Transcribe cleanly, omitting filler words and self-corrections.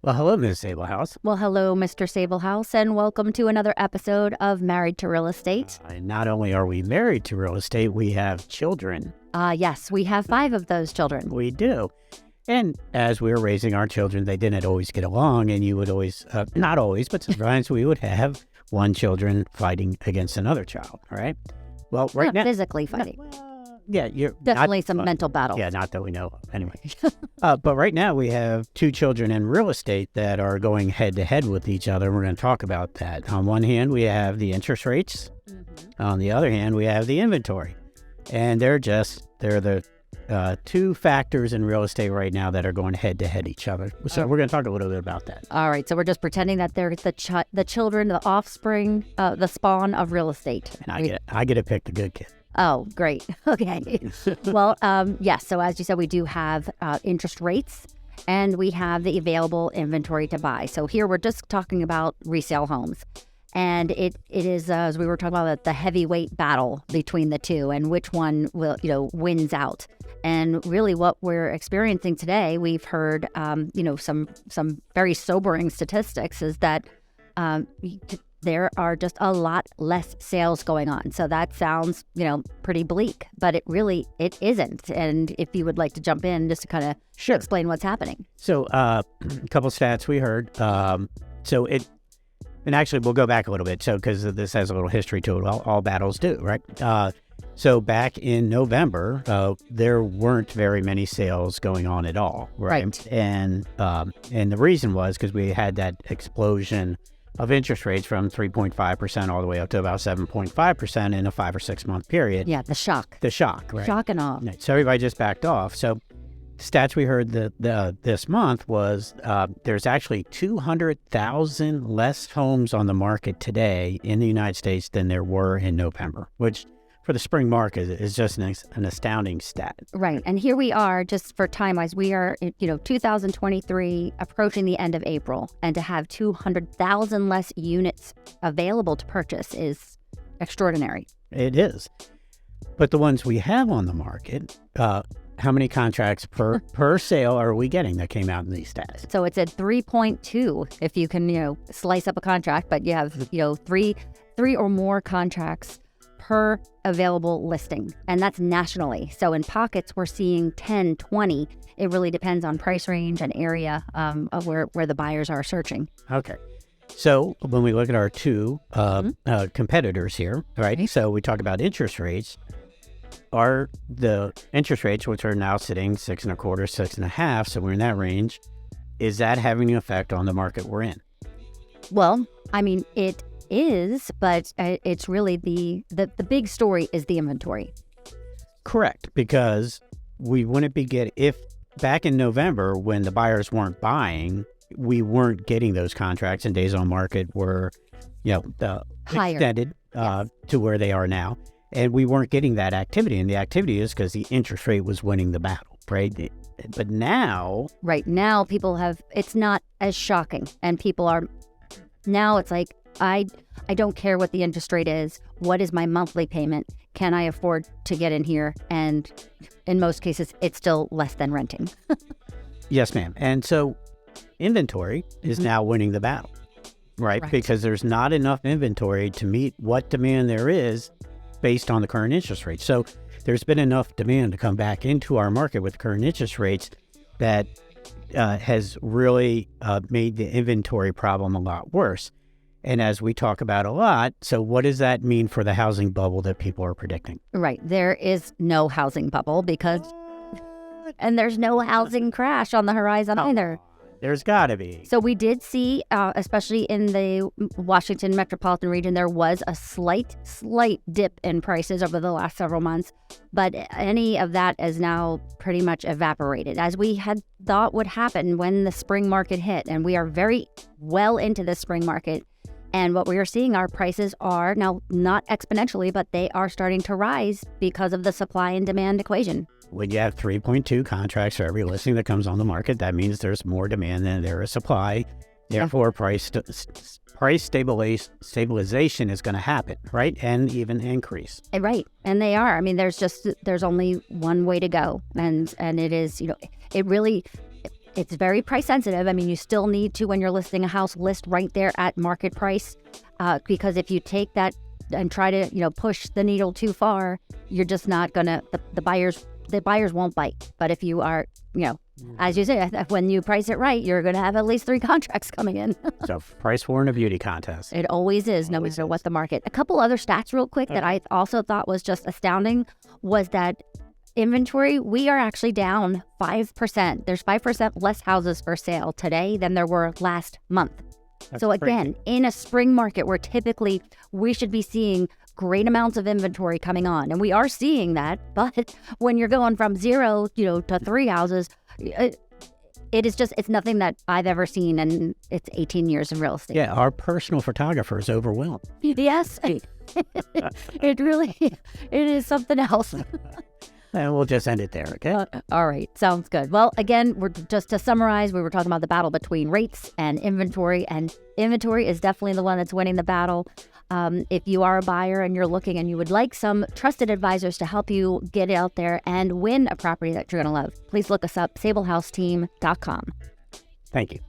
Well, hello, Ms. Sablehouse. Well, hello, Mr. Sablehouse, and welcome to another episode of Married to Real Estate. Not only are we married to real estate, we have children. Yes, we have 5 of those children. We do. And as we were raising our children, they didn't always get along, and you would always, not always, but sometimes we would have one children fighting against another child, all right? Well, right Not now... physically fighting. you're... Definitely some mental battle. Yeah, not that we know of. Anyway. But right now we have 2 children in real estate that are going head-to-head with each other. We're going to talk about that. On one hand, we have the interest rates. Mm-hmm. On the other hand, we have the inventory. And they're the 2 factors in real estate right now that are going head-to-head each other. So we're going to talk a little bit about that. All right, so we're just pretending that they're the children, the offspring, the spawn of real estate. And I get to pick the good kid. Oh, great. Okay. Well, yes. So as you said, we do have interest rates and we have the available inventory to buy. So here we're just talking about resale homes. And it is, as we were talking about, the heavyweight battle between the two and which one wins out. And really what we're experiencing today, we've heard, some very sobering statistics is that there are just a lot less sales going on. So that sounds, pretty bleak, but it isn't. And if you would like to jump in just to kind of explain what's happening. So a couple stats we heard. And actually we'll go back a little bit. So because this has a little history to it, all battles do, right? So back in November, there weren't very many sales going on at all, right? And the reason was because we had that explosion of interest rates from 3.5% all the way up to about 7.5% in a 5 or 6 month period. Yeah, the shock. Right? Shock and awe. Right. So everybody just backed off. So stats we heard this month was there's actually 200,000 less homes on the market today in the United States than there were in November, which for the spring market is just an astounding stat. Right. And here we are, just for time-wise, we are, 2023, approaching the end of April. And to have 200,000 less units available to purchase is extraordinary. It is. But the ones we have on the market, how many contracts per sale are we getting that came out in these stats? So it's at 3.2 if you can, slice up a contract, but you have, three or more contracts per available listing, and that's nationally. So in pockets, we're seeing 10, 20. It really depends on price range and area of where the buyers are searching. Okay. So when we look at our 2 competitors here, right? So we talk about interest rates. Are the interest rates, which are now sitting 6.25%, 6.5%, so we're in that range, is that having an effect on the market we're in? Well, I mean, it is, but it's really the big story is the inventory. Correct, because we wouldn't be if back in November when the buyers weren't buying, we weren't getting those contracts and days on market were, higher, extended to where they are now. And we weren't getting that activity. And the activity is because the interest rate was winning the battle, right? But now... Right. Now it's not as shocking. And people are... Now it's like, I don't care what the interest rate is. What is my monthly payment? Can I afford to get in here? And in most cases, it's still less than renting. Yes, ma'am. And so inventory is now winning the battle, right? Because there's not enough inventory to meet what demand there is based on the current interest rate. So there's been enough demand to come back into our market with current interest rates that has really made the inventory problem a lot worse. And as we talk about a lot, so what does that mean for the housing bubble that people are predicting? Right. There is no housing bubble and there's no housing crash on the horizon either. There's got to be. So we did see, especially in the Washington metropolitan region, there was a slight dip in prices over the last several months. But any of that is now pretty much evaporated, as we had thought would happen when the spring market hit. And we are very well into the spring market. And what we are seeing, our prices are now not exponentially, but they are starting to rise because of the supply and demand equation. When you have 3.2 contracts for every listing that comes on the market, that means there's more demand than there is supply. Therefore, price stabilization is going to happen, right? And even increase. Right. And they are. I mean, there's only one way to go. And it is, it really, It's very price sensitive. I mean, you still need to, when you're listing a house, list right there at market price, because if you take that and try to, push the needle too far, you're just not gonna. The buyers won't bite. But if you are, as you say, when you price it right, you're gonna have at least 3 contracts coming in. So price war in a beauty contest. It always is, no matter what the market. A couple other stats real quick that I also thought was just astounding was that inventory, we are actually down 5%. There's 5% less houses for sale today than there were last month. So again, in a spring market where typically we should be seeing great amounts of inventory coming on, and we are seeing that, but when you're going from 0, to 3 houses, it's nothing that I've ever seen, and it's 18 years in real estate. Yeah, our personal photographer is overwhelmed. Yes, it is something else. And we'll just end it there, okay? All right, sounds good. Well, again, we're just to summarize, we were talking about the battle between rates and inventory is definitely the one that's winning the battle. If you are a buyer and you're looking and you would like some trusted advisors to help you get out there and win a property that you're going to love, please look us up, sablehouseteam.com. Thank you.